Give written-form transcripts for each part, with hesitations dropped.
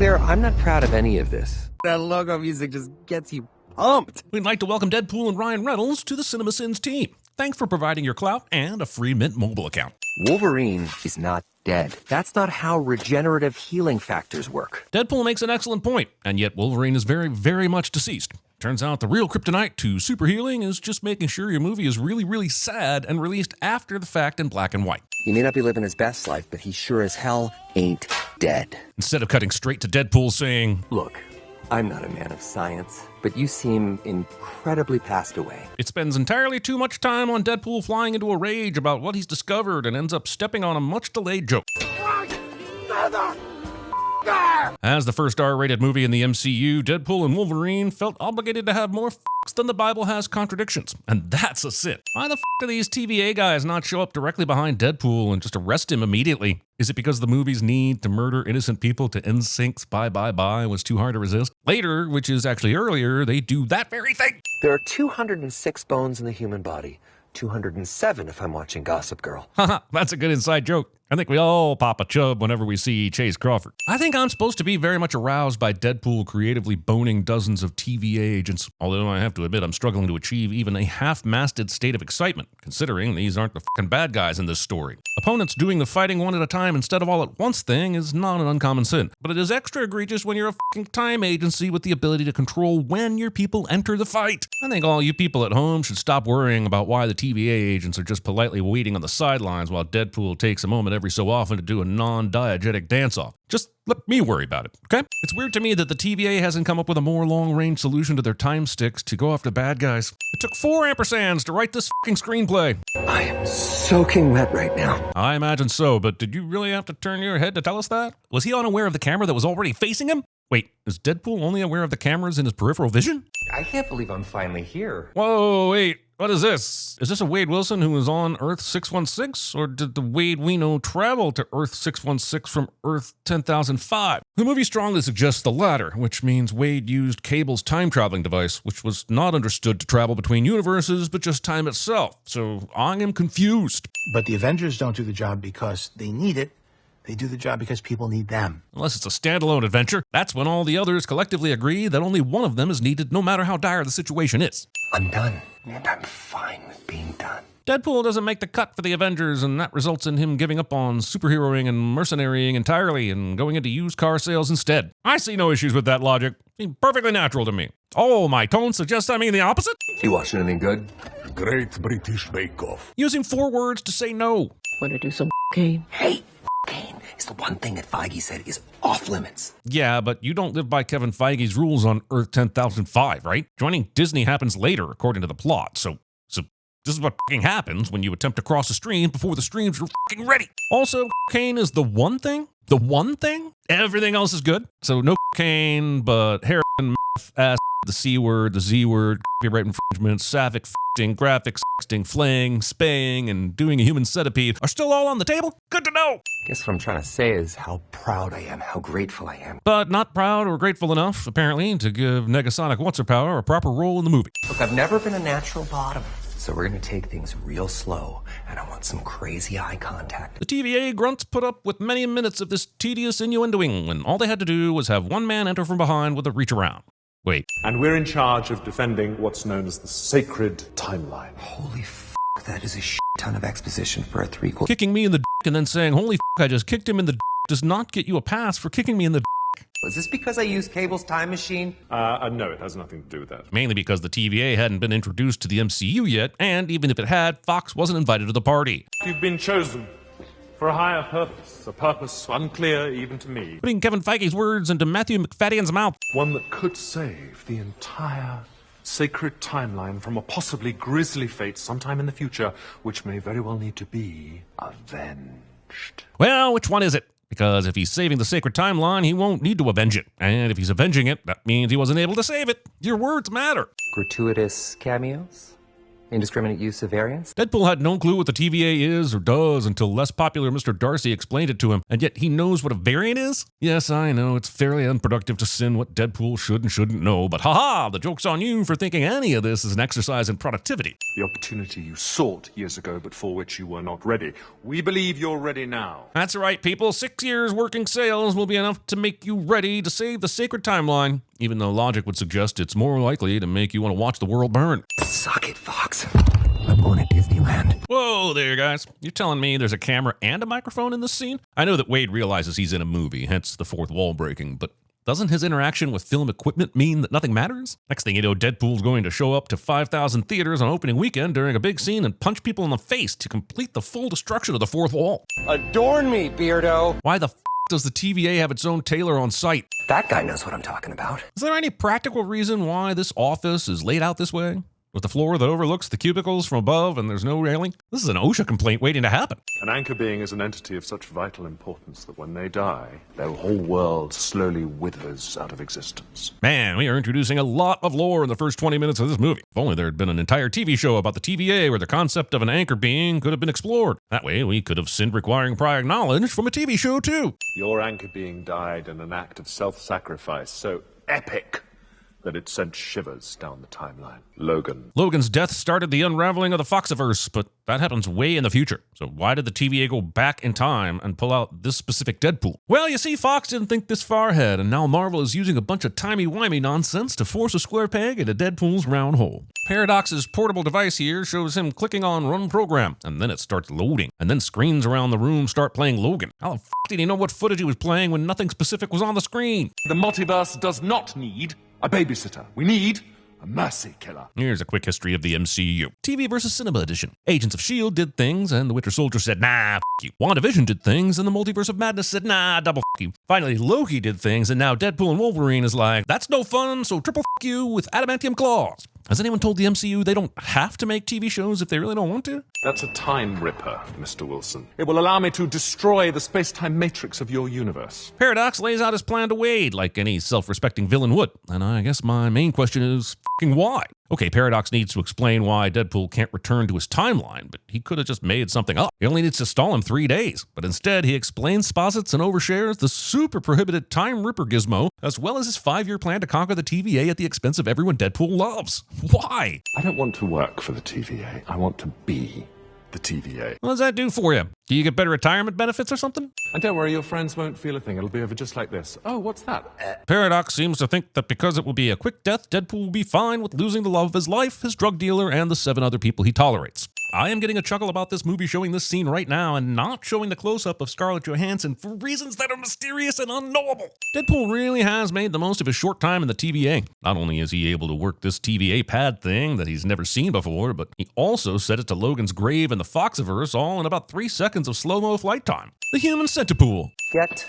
clear, I'm not proud of any of this. That logo music just gets you pumped. We'd like to welcome Deadpool and Ryan Reynolds to the CinemaSins team. Thanks for providing your clout and a free Mint mobile account. Wolverine is not dead. That's not how regenerative healing factors work. Deadpool makes an excellent point, and yet Wolverine is very, very much deceased. Turns out the real kryptonite to super healing is just making sure your movie is really, really sad and released after the fact in black and white. He may not be living his best life, but he sure as hell ain't dead. Instead of cutting straight to Deadpool saying, "Look, I'm not a man of science, but you seem incredibly passed away." It spends entirely too much time on Deadpool flying into a rage about what he's discovered and ends up stepping on a much-delayed joke. As the first R-rated movie in the MCU, Deadpool and Wolverine felt obligated to have more f***s than the Bible has contradictions, and that's a sin. Why the f*** do these TVA guys not show up directly behind Deadpool and just arrest him immediately? Is it because the movie's need to murder innocent people to NSYNC's Bye Bye Bye was too hard to resist? Later, which is actually earlier, they do that very thing. There are 206 bones in the human body. 207 if I'm watching Gossip Girl. Haha, that's a good inside joke. I think we all pop a chub whenever we see Chase Crawford. I think I'm supposed to be very much aroused by Deadpool creatively boning dozens of TVA agents, although I have to admit I'm struggling to achieve even a half-masted state of excitement, considering these aren't the fucking bad guys in this story. Opponents doing the fighting one at a time instead of all at once thing is not an uncommon sin, but it is extra egregious when you're a fucking time agency with the ability to control when your people enter the fight. I think all you people at home should stop worrying about why the TVA agents are just politely waiting on the sidelines while Deadpool takes a moment every so often to do a non-diegetic dance-off. Just let me worry about it, okay? It's weird to me that the TVA hasn't come up with a more long-range solution to their time sticks to go after bad guys. It took 4 ampersands to write this fucking screenplay. I am soaking wet right now. I imagine so, but did you really have to turn your head to tell us that? Was he unaware of the camera that was already facing him? Wait, is Deadpool only aware of the cameras in his peripheral vision? I can't believe I'm finally here. Whoa, wait. What is this? Is this a Wade Wilson who was on Earth 616? Or did the Wade we know travel to Earth 616 from Earth 10,005? The movie strongly suggests the latter, which means Wade used Cable's time-traveling device, which was not understood to travel between universes, but just time itself. So I am confused. But the Avengers don't do the job because they need it. They do the job because people need them. Unless it's a standalone adventure, that's when all the others collectively agree that only one of them is needed no matter how dire the situation is. I'm done, and I'm fine with being done. Deadpool doesn't make the cut for the Avengers, and that results in him giving up on superheroing and mercenarying entirely and going into used car sales instead. I see no issues with that logic. Seems perfectly natural to me. Oh, my tone suggests I mean the opposite? You watching anything good? Great British Bake Off. Using 4 words to say no. Want to do some cocaine? Hey, cocaine is the one thing that Feige said is off limits. Yeah, but you don't live by Kevin Feige's rules on Earth 10,005, right? Joining Disney happens later, according to the plot, so this is what fucking happens when you attempt to cross a stream before the streams are fucking ready. Also, cocaine is the one thing? The one thing? Everything else is good. So no cocaine, but heroin, meth, ass, the C word, the Z word, copyright infringement, sapphic f***ing, graphic sexting, flaying, spaying, and doing a human centipede are still all on the table? Good to know! Guess what I'm trying to say is how proud I am, how grateful I am. But not proud or grateful enough, apparently, to give Negasonic What's-Her-Power a proper role in the movie. Look, I've never been a natural bottom, so we're gonna take things real slow, and I want some crazy eye contact. The TVA grunts put up with many minutes of this tedious innuendoing when all they had to do was have one man enter from behind with a reach around. Wait. And we're in charge of defending what's known as the sacred timeline. Holy f***, that is a ton of exposition for a threequel. Kicking me in the d*** and then saying, holy f***, I just kicked him in the d*** does not get you a pass for kicking me in the d***. Was this because I used Cable's time machine? No, it has nothing to do with that. Mainly because the TVA hadn't been introduced to the MCU yet, and even if it had, Fox wasn't invited to the party. You've been chosen for a higher purpose, a purpose unclear even to me. Putting Kevin Feige's words into Matthew McFadden's mouth. One that could save the entire sacred timeline from a possibly grisly fate sometime in the future, which may very well need to be avenged. Well, which one is it? Because if he's saving the sacred timeline, he won't need to avenge it. And if he's avenging it, that means he wasn't able to save it. Your words matter. Gratuitous cameos? Indiscriminate use of variants? Deadpool had no clue what the TVA is or does until less popular Mr. Darcy explained it to him, and yet he knows what a variant is? Yes, I know, it's fairly unproductive to sin what Deadpool should and shouldn't know, but haha, the joke's on you for thinking any of this is an exercise in productivity. The opportunity you sought years ago, but for which you were not ready. We believe you're ready now. That's right, people. 6 years working sales will be enough to make you ready to save the sacred timeline, even though logic would suggest it's more likely to make you want to watch the world burn. Suck it, Fox. I'm going to Disneyland. Whoa there, guys. You're telling me there's a camera and a microphone in this scene? I know that Wade realizes he's in a movie, hence the fourth wall breaking, but doesn't his interaction with film equipment mean that nothing matters? Next thing you know, Deadpool's going to show up to 5,000 theaters on opening weekend during a big scene and punch people in the face to complete the full destruction of the fourth wall. Adorn me, Beardo. Why the does the TVA have its own tailor on site? That guy knows what I'm talking about. Is there any practical reason why this office is laid out this way? With the floor that overlooks the cubicles from above and there's no railing? This is an OSHA complaint waiting to happen. An anchor being is an entity of such vital importance that when they die, their whole world slowly withers out of existence. Man, we are introducing a lot of lore in the first 20 minutes of this movie. If only there had been an entire TV show about the TVA where the concept of an anchor being could have been explored. That way, we could have sinned requiring prior knowledge from a TV show too. Your anchor being died in an act of self-sacrifice so epic that it sent shivers down the timeline. Logan's death started the unraveling of the Foxiverse, but that happens way in the future. So why did the TVA go back in time and pull out this specific Deadpool? Well, you see, Fox didn't think this far ahead, and now Marvel is using a bunch of timey-wimey nonsense to force a square peg into Deadpool's round hole. Paradox's portable device here shows him clicking on Run Program, and then it starts loading, and then screens around the room start playing Logan. How the f*** did he know what footage he was playing when nothing specific was on the screen? The multiverse does not need a babysitter. We need a mercy killer. Here's a quick history of the MCU. TV versus Cinema Edition. Agents of S.H.I.E.L.D. did things, and the Winter Soldier said, nah, f*** you. WandaVision did things, and the Multiverse of Madness said, nah, double f*** you. Finally, Loki did things, and now Deadpool and Wolverine is like, that's no fun, so triple f*** you with adamantium claws. Has anyone told the MCU they don't have to make TV shows if they really don't want to? That's a time ripper, Mr. Wilson. It will allow me to destroy the space-time matrix of your universe. Paradox lays out his plan to Wade, like any self-respecting villain would. And I guess my main question is, f***ing why? Okay, Paradox needs to explain why Deadpool can't return to his timeline, but he could have just made something up. He only needs to stall him 3 days. But instead, he explains, posits, and overshares the super prohibited time ripper gizmo, as well as his 5-year plan to conquer the TVA at the expense of everyone Deadpool loves. Why? I don't want to work for the TVA. I want to be the TVA. What does that do for you? Do you get better retirement benefits or something? And don't worry, your friends won't feel a thing. It'll be over just like this. Oh, what's that? Paradox seems to think that because it will be a quick death, Deadpool will be fine with losing the love of his life, his drug dealer, and the 7 other people he tolerates. I am getting a chuckle about this movie showing this scene right now and not showing the close-up of Scarlett Johansson for reasons that are mysterious and unknowable. Deadpool really has made the most of his short time in the TVA. Not only is he able to work this TVA pad thing that he's never seen before, but he also set it to Logan's grave in the Foxiverse all in about 3 seconds of slow-mo flight time. The human centipool. Get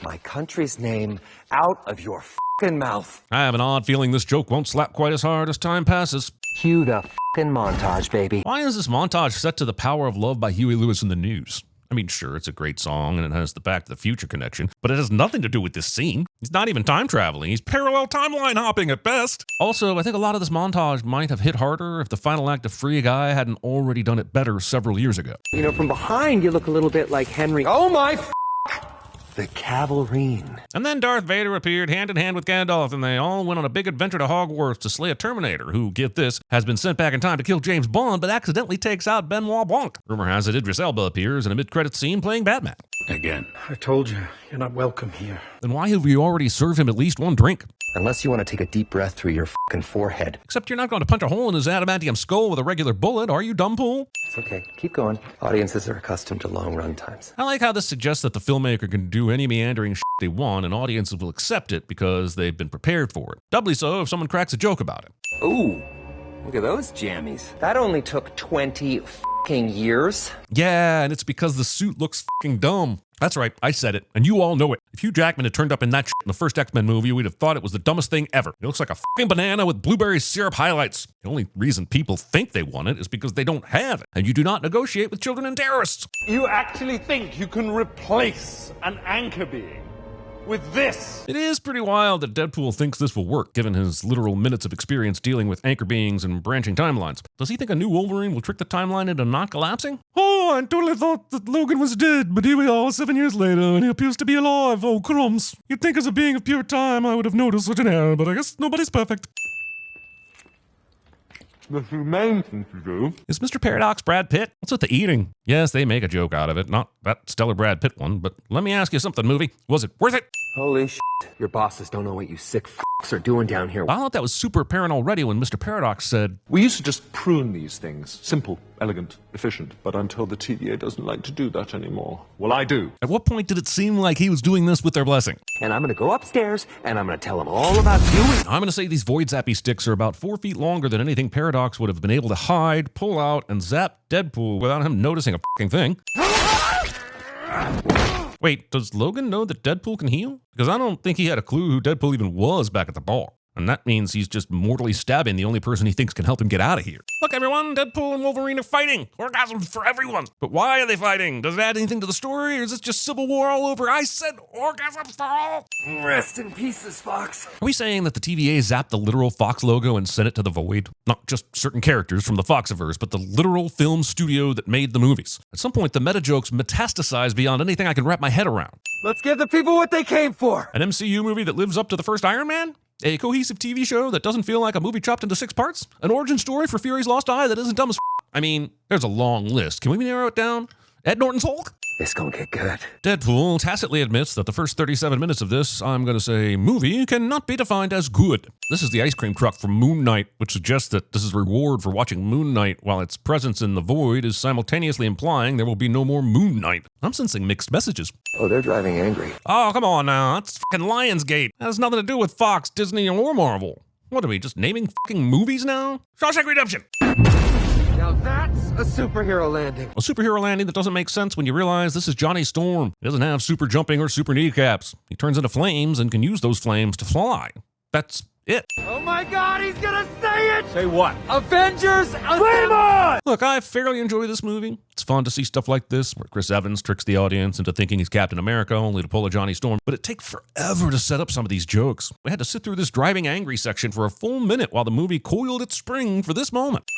my country's name out of your f***ing mouth. I have an odd feeling this joke won't slap quite as hard as time passes. Cue the f***ing montage, baby. Why is this montage set to The Power of Love by Huey Lewis and the News? I mean, sure, it's a great song and it has the Back to the Future connection, but it has nothing to do with this scene. He's not even time traveling. He's parallel timeline hopping at best. Also, I think a lot of this montage might have hit harder if the final act of Free Guy hadn't already done it better several years ago. You know, from behind, you look a little bit like Henry. Oh my f***! The Cavalrine. And then Darth Vader appeared hand in hand with Gandalf, and they all went on a big adventure to Hogwarts to slay a Terminator who, get this, has been sent back in time to kill James Bond, but accidentally takes out Benoit Blanc. Rumor has it Idris Elba appears in a mid-credits scene playing Batman. Again. I told you, you're not welcome here. Then why have you already served him at least one drink? Unless you want to take a deep breath through your f***ing forehead. Except you're not going to punch a hole in his adamantium skull with a regular bullet, are you, Dumbpool? It's okay. Keep going. Audiences are accustomed to long run times. I like how this suggests that the filmmaker can do any meandering shit they want and audiences will accept it because they've been prepared for it. Doubly so if someone cracks a joke about it. Ooh, look at those jammies. That only took 20 f***ing years. Yeah, and it's because the suit looks f***ing dumb. That's right, I said it, and you all know it. If Hugh Jackman had turned up in that shit in the first X-Men movie, we'd have thought it was the dumbest thing ever. It looks like a f***ing banana with blueberry syrup highlights. The only reason people think they want it is because they don't have it, and you do not negotiate with children and terrorists. You actually think you can replace an anchor being with this. It is pretty wild that Deadpool thinks this will work, given his literal minutes of experience dealing with anchor beings and branching timelines. Does he think a new Wolverine will trick the timeline into not collapsing? Oh, I totally thought that Logan was dead, but here we are 7 years later, and he appears to be alive. Oh, crumbs. You'd think as a being of pure time I would have noticed such an error, but I guess nobody's perfect. The humane thing to do. Is Mr. Paradox Brad Pitt? What's with the eating? Yes, they make a joke out of it. Not that stellar Brad Pitt one, but let me ask you something, movie. Was it worth it? Holy shit. Your bosses don't know what you sick f***s are doing down here. I thought that was super apparent already when Mr. Paradox said, We used to just prune these things. Simple, elegant, efficient. But I'm told the TVA doesn't like to do that anymore. Well, I do. at what point did it seem like he was doing this with their blessing? And I'm gonna go upstairs, and I'm gonna tell them all about you. I'm going to say these Void Zappy sticks are about 4 feet longer than anything Paradox would have been able to hide, pull out, and zap Deadpool without him noticing a fucking thing. Wait, does Logan know that Deadpool can heal? Because I don't think he had a clue who Deadpool even was back at the bar. And that means he's just mortally stabbing the only person he thinks can help him get out of here. Look, everyone, Deadpool and Wolverine are fighting. Orgasms for everyone. But why are they fighting? Does it add anything to the story, or is this just Civil War all over? I said orgasms for all. Rest in pieces, Fox. Are we saying that the TVA zapped the literal Fox logo and sent it to the void? Not just certain characters from the Foxiverse, but the literal film studio that made the movies. At some point, the meta jokes metastasize beyond anything I can wrap my head around. Let's give the people what they came for. An MCU movie that lives up to the first Iron Man? A cohesive TV show that doesn't feel like a movie chopped into 6 parts? An origin story for Fury's lost eye that isn't dumb as f***? I mean, there's a long list. Can we narrow it down? Ed Norton's Hulk? This gonna get good. Deadpool tacitly admits that the first 37 minutes of this, I'm going to say, movie cannot be defined as good. This is the ice cream truck from Moon Knight, which suggests that this is a reward for watching Moon Knight, while its presence in the void is simultaneously implying there will be no more Moon Knight. I'm sensing mixed messages. Oh, they're driving angry. Oh, come on now. That's fucking Lionsgate. That has nothing to do with Fox, Disney, or Marvel. What are we, just naming fucking movies now? Shawshank Redemption! Now that's a superhero landing. A superhero landing that doesn't make sense when you realize this is Johnny Storm. He doesn't have super jumping or super kneecaps. He turns into flames and can use those flames to fly. That's it. Oh my god, he's gonna say it! Say what? Avengers Flame on! Look, I fairly enjoy this movie. It's fun to see stuff like this, where Chris Evans tricks the audience into thinking he's Captain America only to pull a Johnny Storm. But it takes forever to set up some of these jokes. We had to sit through this driving angry section for a full minute while the movie coiled its spring for this moment.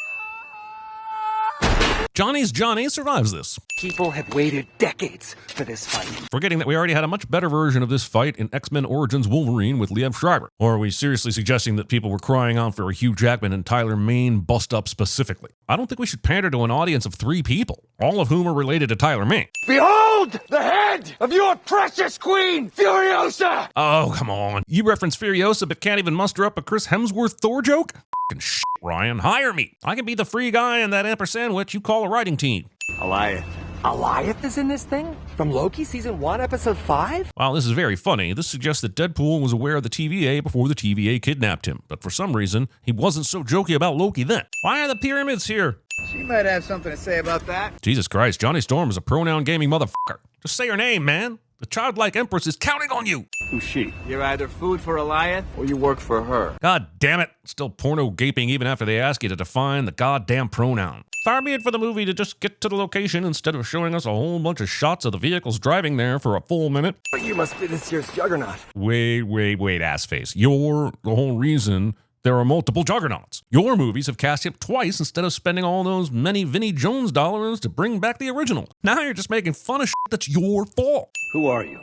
Johnny's Johnny survives this. People have waited decades for this fight. Forgetting that we already had a much better version of this fight in X-Men Origins Wolverine with Liev Schreiber. Or are we seriously suggesting that people were crying out for a Hugh Jackman and Tyler Mane bust-up specifically? I don't think we should pander to an audience of 3 people, all of whom are related to Tyler Mane. Behold the head of your precious queen, Furiosa! Oh, come on. You reference Furiosa but can't even muster up a Chris Hemsworth Thor joke? F***ing shit, Ryan. Hire me. I can be the free guy in that amper sandwich you call a writing team. Goliath is in this thing? From Loki Season 1, Episode 5? While this is very funny, this suggests that Deadpool was aware of the TVA before the TVA kidnapped him. But for some reason, he wasn't so jokey about Loki then. Why are the pyramids here? She might have something to say about that. Jesus Christ, Johnny Storm is a pronoun gaming motherfucker. Just say her name, man. The childlike empress is counting on you. Who's she? You're either food for Goliath or you work for her. God damn it. Still porno gaping even after they ask you to define the goddamn pronoun. Far be it for the movie to just get to the location instead of showing us a whole bunch of shots of the vehicles driving there for a full minute. But you must be this year's Juggernaut. Wait, assface. You're the whole reason there are multiple Juggernauts. Your movies have cast him twice instead of spending all those many Vinnie Jones dollars to bring back the original. Now you're just making fun of shit that's your fault. Who are you?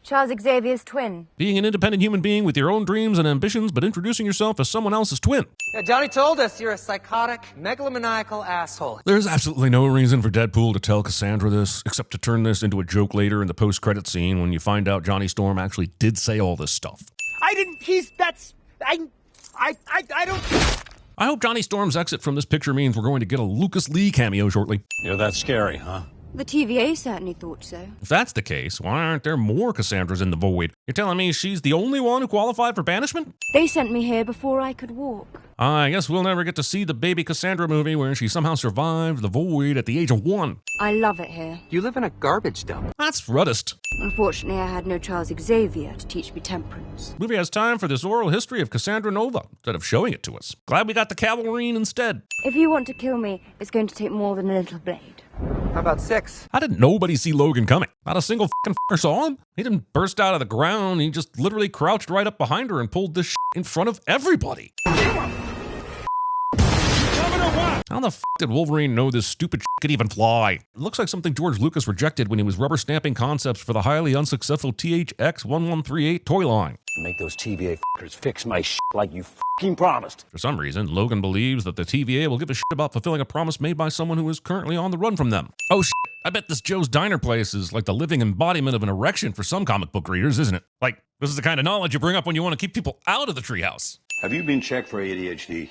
Charles Xavier's twin. Being an independent human being with your own dreams and ambitions, but introducing yourself as someone else's twin. Yeah, Johnny told us you're a psychotic, megalomaniacal asshole. There's absolutely no reason for Deadpool to tell Cassandra this, except to turn this into a joke later in the post-credit scene when you find out Johnny Storm actually did say all this stuff. I don't... I hope Johnny Storm's exit from this picture means we're going to get a Lucas Lee cameo shortly. You're that scary, huh? The TVA certainly thought so. If that's the case, why aren't there more Cassandras in the void? You're telling me she's the only one who qualified for banishment? They sent me here before I could walk. I guess we'll never get to see the baby Cassandra movie where she somehow survived the void at the age of 1. I love it here. You live in a garbage dump. That's ruddest. Unfortunately, I had no Charles Xavier to teach me temperance. Movie has time for this oral history of Cassandra Nova instead of showing it to us. Glad we got the Cavalrine instead. If you want to kill me, it's going to take more than a little blade. How about 6? How did nobody see Logan coming? Not a single fucking fucker saw him. He didn't burst out of the ground. He just literally crouched right up behind her and pulled this shit in front of everybody. How the f did Wolverine know this stupid shit could even fly? It looks like something George Lucas rejected when he was rubber stamping concepts for the highly unsuccessful THX-1138 toy line. Make those TVA f***ers fix my shit like you f***ing promised. For some reason, Logan believes that the TVA will give a shit about fulfilling a promise made by someone who is currently on the run from them. Oh shit, I bet this Joe's Diner place is like the living embodiment of an erection for some comic book readers, isn't it? Like, this is the kind of knowledge you bring up when you want to keep people out of the treehouse. Have you been checked for ADHD?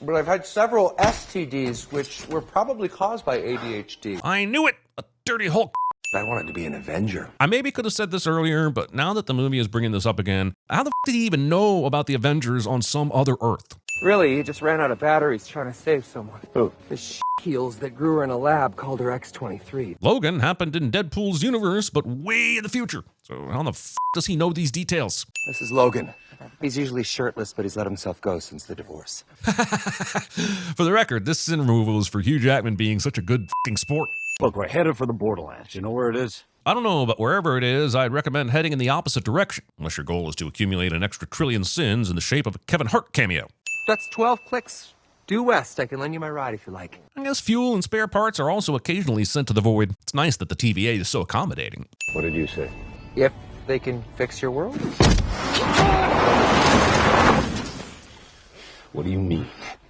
But I've had several STDs, which were probably caused by ADHD. I knew it! A dirty Hulk. I wanted to be an Avenger. I maybe could have said this earlier, but now that the movie is bringing this up again, how the f did he even know about the Avengers on some other Earth? Really, he just ran out of batteries trying to save someone. Who? The heels that grew her in a lab called her X-23. Logan happened in Deadpool's universe, but way in the future. So how the f does he know these details? This is Logan. He's usually shirtless, but he's let himself go since the divorce. For the record, this sin removal is for Hugh Jackman being such a good f***ing sport. Look, we're headed for the Borderlands. You know where it is? I don't know, but wherever it is, I'd recommend heading in the opposite direction, unless your goal is to accumulate an extra trillion sins in the shape of a Kevin Hart cameo. That's 12 clicks due west. I can lend you my ride if you like. I guess fuel and spare parts are also occasionally sent to the void. It's nice that the TVA is so accommodating. What did you say? If they can fix your world. What do you mean,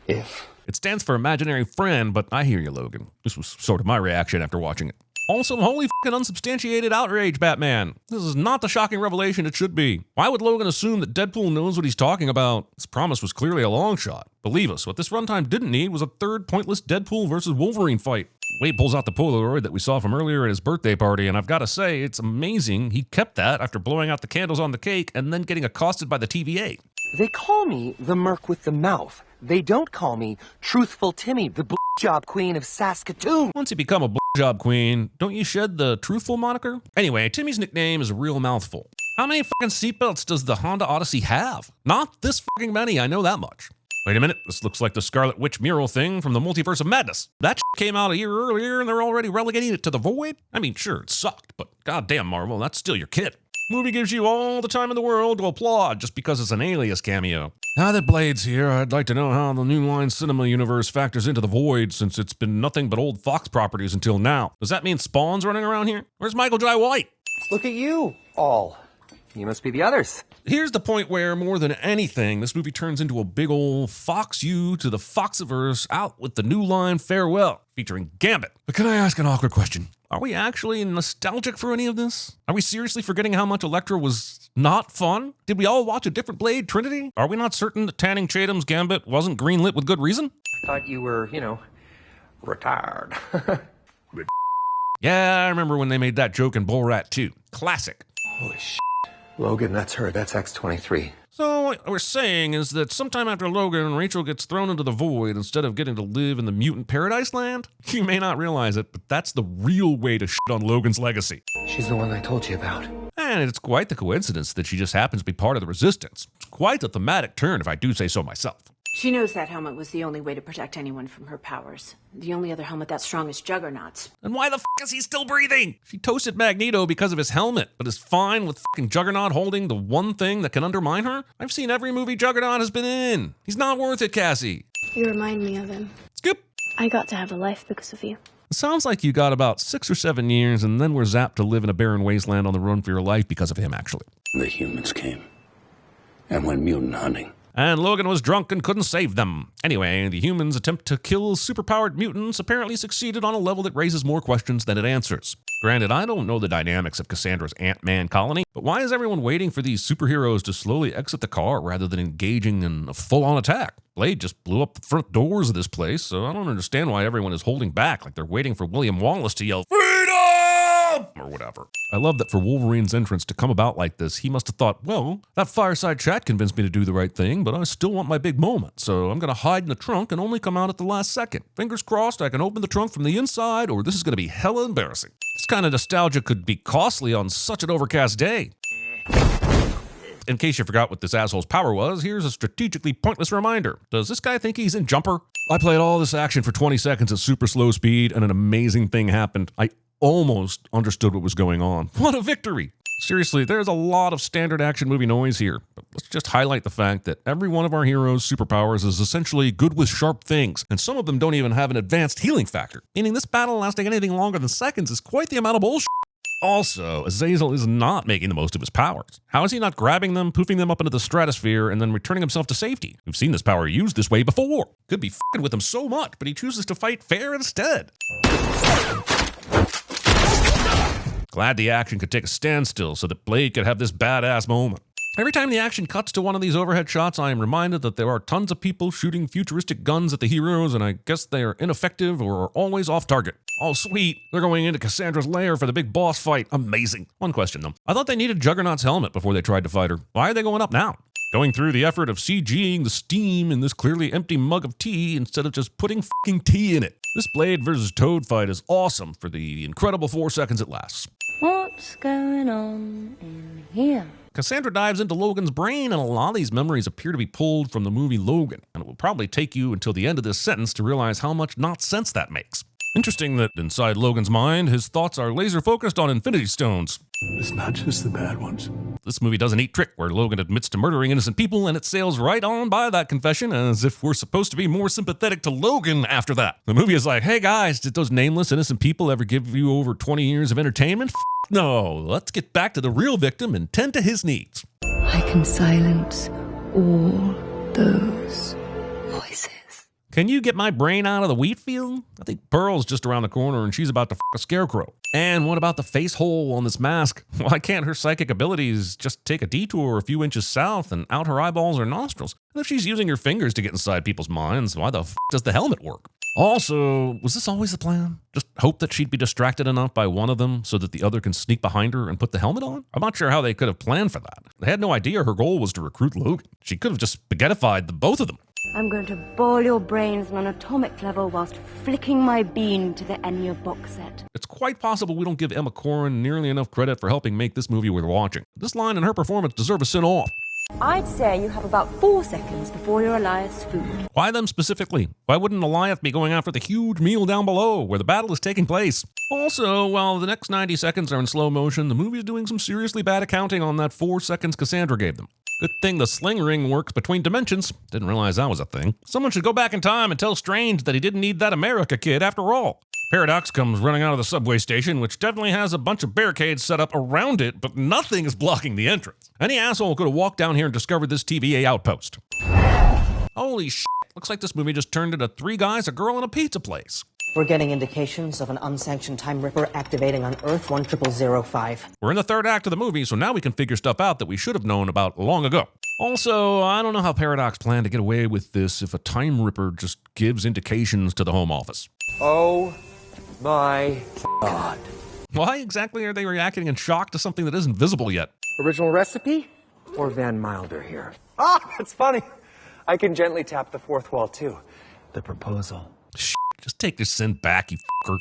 if? It stands for imaginary friend, but I hear you, Logan. This was sort of my reaction after watching it. Also, holy fucking unsubstantiated outrage, Batman. This is not the shocking revelation it should be. Why would Logan assume that Deadpool knows what he's talking about? His promise was clearly a long shot. Believe us, what this runtime didn't need was a third pointless Deadpool versus Wolverine fight. Wade pulls out the Polaroid that we saw from earlier at his birthday party, and I've got to say, it's amazing he kept that after blowing out the candles on the cake and then getting accosted by the TVA. They call me the Merc with the Mouth. They don't call me Truthful Timmy, the blowjob queen of Saskatoon. Once you become a blowjob queen, don't you shed the truthful moniker? Anyway, Timmy's nickname is a real mouthful. How many fucking seatbelts does the Honda Odyssey have? Not this fucking many, I know that much. Wait a minute, this looks like the Scarlet Witch mural thing from the Multiverse of Madness. That came out a year earlier and they're already relegating it to the void? I mean, sure, it sucked, but goddamn Marvel, that's still your kid. Movie gives you all the time in the world to applaud just because it's an Alias cameo. Now that Blade's here, I'd like to know how the New Line Cinema universe factors into the void since it's been nothing but old Fox properties until now. Does that mean Spawn's running around here? Where's Michael Jai White? Look at you, all. You must be the others. Here's the point where, more than anything, this movie turns into a big ol' Fox you to the Foxiverse out with the New Line Farewell, featuring Gambit. But can I ask an awkward question? Are we actually nostalgic for any of this? Are we seriously forgetting how much Elektra was not fun? Did we all watch a different Blade Trinity? Are we not certain that Channing Tatum's Gambit wasn't greenlit with good reason? Thought you were, retired. Yeah, I remember when they made that joke in Borat 2. Classic. Holy shit. Logan, that's her. That's X-23. So what we're saying is that sometime after Logan, Rachel gets thrown into the void instead of getting to live in the mutant paradise land? You may not realize it, but that's the real way to shit on Logan's legacy. She's the one I told you about. And it's quite the coincidence that she just happens to be part of the Resistance. It's quite a thematic turn, if I do say so myself. She knows that helmet was the only way to protect anyone from her powers. The only other helmet that strong is Juggernaut's. And why the f*** is he still breathing? She toasted Magneto because of his helmet, but is fine with f***ing Juggernaut holding the one thing that can undermine her? I've seen every movie Juggernaut has been in. He's not worth it, Cassie. You remind me of him. Skip. I got to have a life because of you. It sounds like you got about 6 or 7 years and then were zapped to live in a barren wasteland on the run for your life because of him, actually. The humans came and went mutant hunting. And Logan was drunk and couldn't save them. Anyway, the humans' attempt to kill superpowered mutants apparently succeeded on a level that raises more questions than it answers. Granted, I don't know the dynamics of Cassandra's Ant-Man colony, but why is everyone waiting for these superheroes to slowly exit the car rather than engaging in a full-on attack? Blade just blew up the front doors of this place, so I don't understand why everyone is holding back like they're waiting for William Wallace to yell, "Freedom!" or whatever. I love that for Wolverine's entrance to come about like this, he must have thought, well, that fireside chat convinced me to do the right thing, but I still want my big moment, so I'm going to hide in the trunk and only come out at the last second. Fingers crossed I can open the trunk from the inside, or this is going to be hella embarrassing. This kind of nostalgia could be costly on such an overcast day. In case you forgot what this asshole's power was, here's a strategically pointless reminder. Does this guy think he's in Jumper? I played all this action for 20 seconds at super slow speed, and an amazing thing happened. I almost understood what was going on. What a victory! Seriously, there's a lot of standard action movie noise here, but let's just highlight the fact that every one of our heroes' superpowers is essentially good with sharp things, and some of them don't even have an advanced healing factor, meaning this battle lasting anything longer than seconds is quite the amount of bullshit. Also, Azazel is not making the most of his powers. How is he not grabbing them, poofing them up into the stratosphere, and then returning himself to safety? We've seen this power used this way before. Could be f***ing with him so much, but he chooses to fight fair instead. Glad the action could take a standstill so that Blade could have this badass moment. Every time the action cuts to one of these overhead shots, I am reminded that there are tons of people shooting futuristic guns at the heroes, and I guess they are ineffective or are always off target. Oh, sweet. They're going into Cassandra's lair for the big boss fight. Amazing. One question, though. I thought they needed Juggernaut's helmet before they tried to fight her. Why are they going up now? Going through the effort of CGing the steam in this clearly empty mug of tea instead of just putting f***ing tea in it. This Blade versus Toad fight is awesome for the incredible 4 seconds it lasts. What's going on in here? Cassandra dives into Logan's brain, and a lot of these memories appear to be pulled from the movie Logan, and it will probably take you until the end of this sentence to realize how much not sense that makes. Interesting that inside Logan's mind, his thoughts are laser focused on Infinity Stones. It's not just the bad ones. This movie does a neat trick where Logan admits to murdering innocent people, and it sails right on by that confession as if we're supposed to be more sympathetic to Logan after that. The movie is like, hey guys, did those nameless innocent people ever give you over 20 years of entertainment? No, let's get back to the real victim and tend to his needs. I can silence all those voices. Can you get my brain out of the wheat field? I think Pearl's just around the corner and she's about to f*** a scarecrow. And what about the face hole on this mask? Why can't her psychic abilities just take a detour a few inches south and out her eyeballs or nostrils? And if she's using her fingers to get inside people's minds, why the f*** does the helmet work? Also, was this always the plan? Just hope that she'd be distracted enough by one of them so that the other can sneak behind her and put the helmet on? I'm not sure how they could have planned for that. They had no idea her goal was to recruit Logan. She could have just spaghettified the both of them. I'm going to boil your brains on an atomic level whilst flicking my bean to the Enya box set. It's quite possible we don't give Emma Corrin nearly enough credit for helping make this movie worth watching. This line and her performance deserve a send-off. I'd say you have about 4 seconds before you're Elias' food. Why them specifically? Why wouldn't Elias be going after the huge meal down below where the battle is taking place? Also, while the next 90 seconds are in slow motion, the movie is doing some seriously bad accounting on that 4 seconds Cassandra gave them. Good thing the sling ring works between dimensions. Didn't realize that was a thing. Someone should go back in time and tell Strange that he didn't need that America kid after all. Paradox comes running out of the subway station, which definitely has a bunch of barricades set up around it, but nothing is blocking the entrance. Any asshole could have walked down here and discovered this TVA outpost. Holy shit, looks like this movie just turned into 3 guys, a girl, and a pizza place. We're getting indications of an unsanctioned Time Ripper activating on Earth 10005. We're in the 3rd act of the movie, so now we can figure stuff out that we should have known about long ago. Also, I don't know how Paradox planned to get away with this if a Time Ripper just gives indications to the Home Office. Oh my God. Why exactly are they reacting in shock to something that isn't visible yet? Original recipe or Van Milder here? Ah, that's funny. I can gently tap the 4th wall too. The proposal. Just take your sin back, you fucker.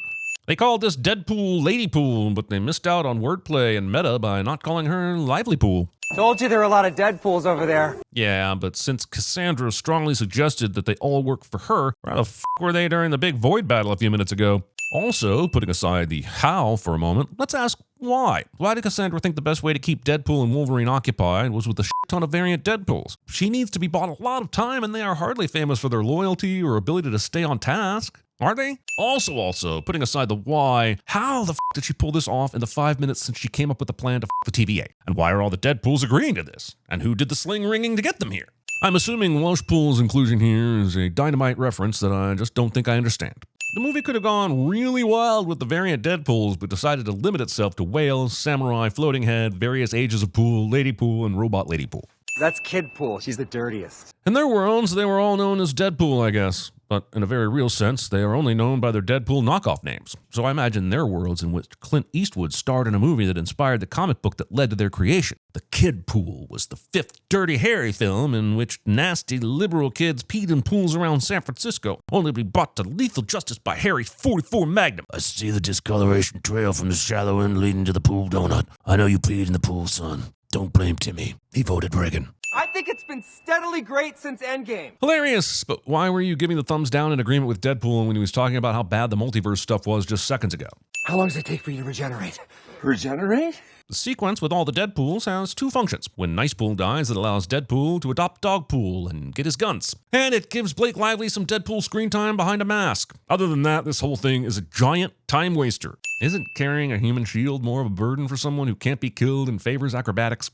They called this Deadpool Ladypool, but they missed out on wordplay and meta by not calling her Livelypool. Told you there were a lot of Deadpools over there. Yeah, but since Cassandra strongly suggested that they all work for her, where the f*** were they during the big void battle a few minutes ago? Also, putting aside the how for a moment, let's ask why. Why did Cassandra think the best way to keep Deadpool and Wolverine occupied was with a shit ton of variant Deadpools? She needs to be bought a lot of time, and they are hardly famous for their loyalty or ability to stay on task. Are they? Also, putting aside the why, how the f*** did she pull this off in the 5 minutes since she came up with the plan to f*** the TVA? And why are all the Deadpools agreeing to this? And who did the sling ringing to get them here? I'm assuming Welshpool's inclusion here is a dynamite reference that I just don't think I understand. The movie could have gone really wild with the variant Deadpools, but decided to limit itself to whales, samurai, floating head, various ages of pool, lady pool, and robot lady pool. That's Kid Pool. She's the dirtiest. In their worlds, they were all known as Deadpool, I guess. But in a very real sense, they are only known by their Deadpool knockoff names. So I imagine their worlds in which Clint Eastwood starred in a movie that inspired the comic book that led to their creation. The Kid Pool was the 5th Dirty Harry film in which nasty liberal kids peed in pools around San Francisco, only to be brought to lethal justice by Harry's .44 Magnum. I see the discoloration trail from the shallow end leading to the pool donut. I know you peed in the pool, son. Don't blame Timmy. He voted Reagan. I think it's been steadily great since Endgame. Hilarious, but why were you giving the thumbs down in agreement with Deadpool when he was talking about how bad the multiverse stuff was just seconds ago? How long does it take for you to regenerate? Regenerate? The sequence with all the Deadpools has two functions. When Nicepool dies, it allows Deadpool to adopt Dogpool and get his guns. And it gives Blake Lively some Deadpool screen time behind a mask. Other than that, this whole thing is a giant time waster. Isn't carrying a human shield more of a burden for someone who can't be killed and favors acrobatics?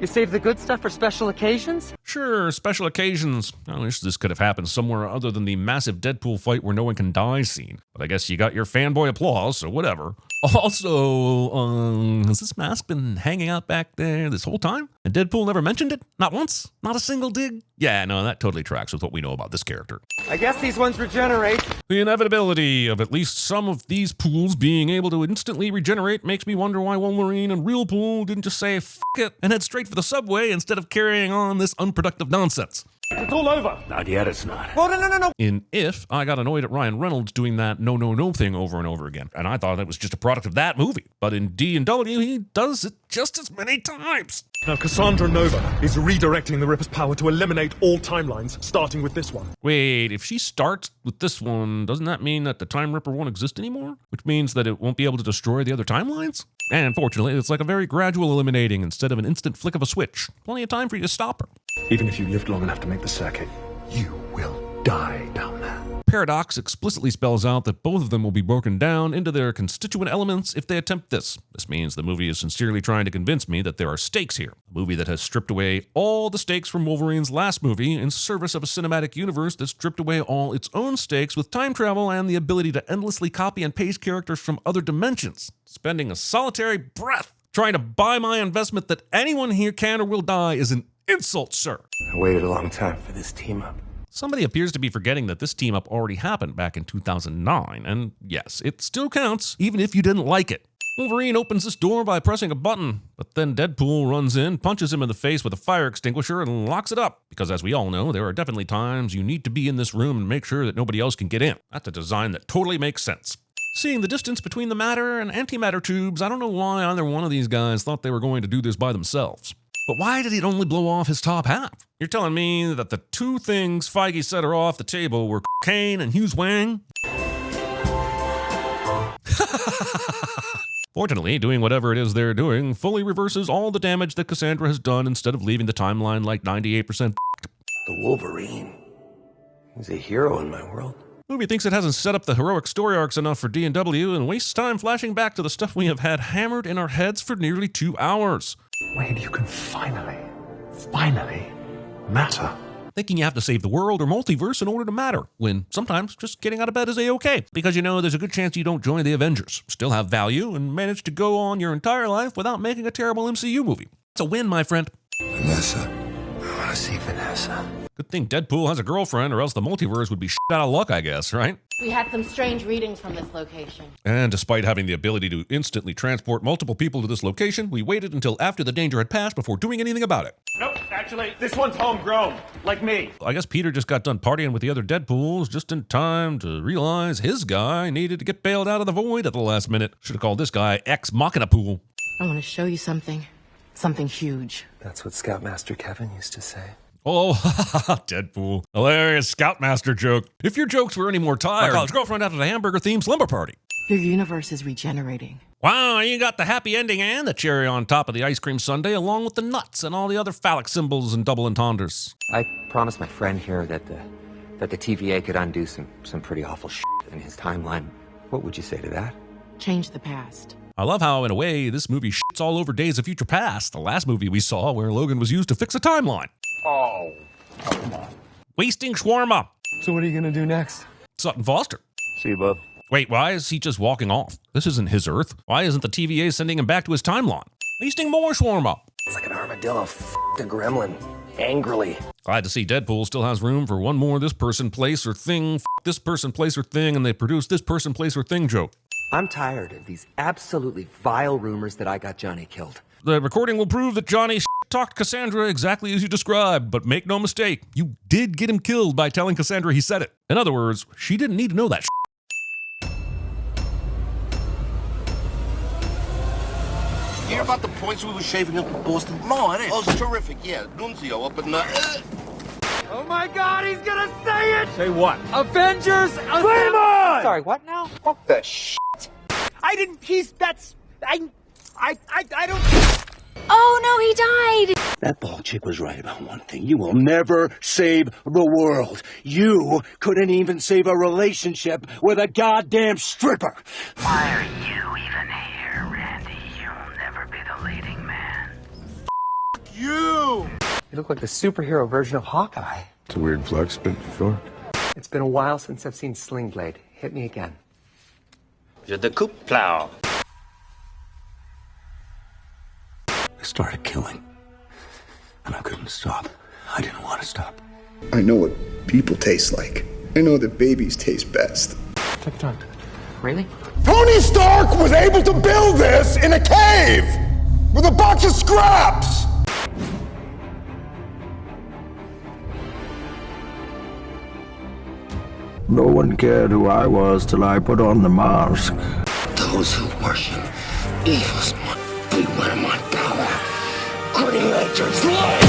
You save the good stuff for special occasions? Sure, special occasions. I wish this could have happened somewhere other than the massive Deadpool fight where no one can die scene. But I guess you got your fanboy applause, so whatever. Also, has this mask been hanging out back there this whole time? And Deadpool never mentioned it? Not once? Not a single dig? Yeah, no, that totally tracks with what we know about this character. I guess these ones regenerate. The inevitability of at least some of these pools being able to instantly regenerate makes me wonder why Wolverine and Real Pool didn't just say f it and head straight for the subway instead of carrying on this unproductive nonsense. It's all over. Not yet, it's not. Oh, no. In If, I got annoyed at Ryan Reynolds doing that no thing over and over again, and I thought it was just a product of that movie. But in D&W, he does it just as many times. Now, Cassandra Nova is redirecting the Ripper's power to eliminate all timelines, starting with this one. Wait, if she starts with this one, doesn't that mean that the Time Ripper won't exist anymore? Which means that it won't be able to destroy the other timelines? And unfortunately, it's like a very gradual eliminating instead of an instant flick of a switch. Plenty of time for you to stop her. Even if you lived long enough to make the circuit, you will die down there. Paradox explicitly spells out that both of them will be broken down into their constituent elements if they attempt this. This means the movie is sincerely trying to convince me that there are stakes here. A movie that has stripped away all the stakes from Wolverine's last movie in service of a cinematic universe that stripped away all its own stakes with time travel and the ability to endlessly copy and paste characters from other dimensions, spending a solitary breath trying to buy my investment that anyone here can or will die is an insult, sir. I waited a long time for this team up. Somebody appears to be forgetting that this team-up already happened back in 2009, and yes, it still counts, even if you didn't like it. Wolverine opens this door by pressing a button, but then Deadpool runs in, punches him in the face with a fire extinguisher, and locks it up. Because as we all know, there are definitely times you need to be in this room and make sure that nobody else can get in. That's a design that totally makes sense. Seeing the distance between the matter and antimatter tubes, I don't know why either one of these guys thought they were going to do this by themselves. But why did it only blow off his top half? You're telling me that the two things Feige set her off the table were cocaine and Hughes Wang? Fortunately, doing whatever it is they're doing fully reverses all the damage that Cassandra has done instead of leaving the timeline like 98%. The Wolverine. He's a hero in my world. Movie thinks it hasn't set up the heroic story arcs enough for D&W and wastes time flashing back to the stuff we have had hammered in our heads for nearly 2 hours. Wade, you can finally matter. Thinking you have to save the world or multiverse in order to matter, when sometimes just getting out of bed is a-okay. Because you know there's a good chance you don't join the Avengers, still have value, and manage to go on your entire life without making a terrible MCU movie. It's a win, my friend. Vanessa. I want to see Vanessa. Good thing Deadpool has a girlfriend, or else the multiverse would be shit out of luck, I guess, right? We had some strange readings from this location. And despite having the ability to instantly transport multiple people to this location, we waited until after the danger had passed before doing anything about it. Nope, actually, this one's homegrown, like me. I guess Peter just got done partying with the other Deadpools just in time to realize his guy needed to get bailed out of the void at the last minute. Should have called this guy Ex Machina Pool. I want to show you something. Something huge. That's what Scoutmaster Kevin used to say. Oh, Deadpool. Hilarious Scoutmaster joke. If your jokes were any more tired, my college girlfriend out at a hamburger-themed slumber party. Your universe is regenerating. Wow, you got the happy ending and the cherry on top of the ice cream sundae, along with the nuts and all the other phallic symbols and double entendres. I promised my friend here that the TVA could undo some pretty awful shit in his timeline. What would you say to that? Change the past. I love how, in a way, this movie shits all over Days of Future Past, the last movie we saw where Logan was used to fix a timeline. Oh, come on. Wasting shawarma. So what are you gonna do next? Sutton Foster. See you, bub. Wait, why is he just walking off? This isn't his Earth. Why isn't the TVA sending him back to his timeline? Wasting more shawarma. It's like an armadillo f***ed a gremlin. Angrily. Glad to see Deadpool still has room for one more this person, place, or thing, this person, place, or thing, and they produce this person, place, or thing joke. I'm tired of these absolutely vile rumors that I got Johnny killed. The recording will prove that Johnny talked Cassandra exactly as you described, but make no mistake, you did get him killed by telling Cassandra he said it. In other words, she didn't need to know that Here about the points we were shaving up in Boston? No, it is. Oh, it's terrific, yeah. Nunzio up in the... Oh my God, he's gonna say it! Say what? Avengers! Flame on! Sorry, what now? What the shit? I didn't, I don't... Oh no, he died! That bald chick was right about one thing. You will never save the world. You couldn't even save a relationship with a goddamn stripper. Why are you even here, Randy? You'll never be the leading man. You! You look like the superhero version of Hawkeye. It's a weird flex, but sure. It's been a while since I've seen Sling Blade. Hit me again. Je découpe plow. I started killing. And I couldn't stop. I didn't want to stop. I know what people taste like. I know that babies taste best. Take time. Really? Tony Stark was able to build this in a cave with a box of scraps! No one cared who I was till I put on the mask. Those who worship evil must beware my power. Green Lantern's light!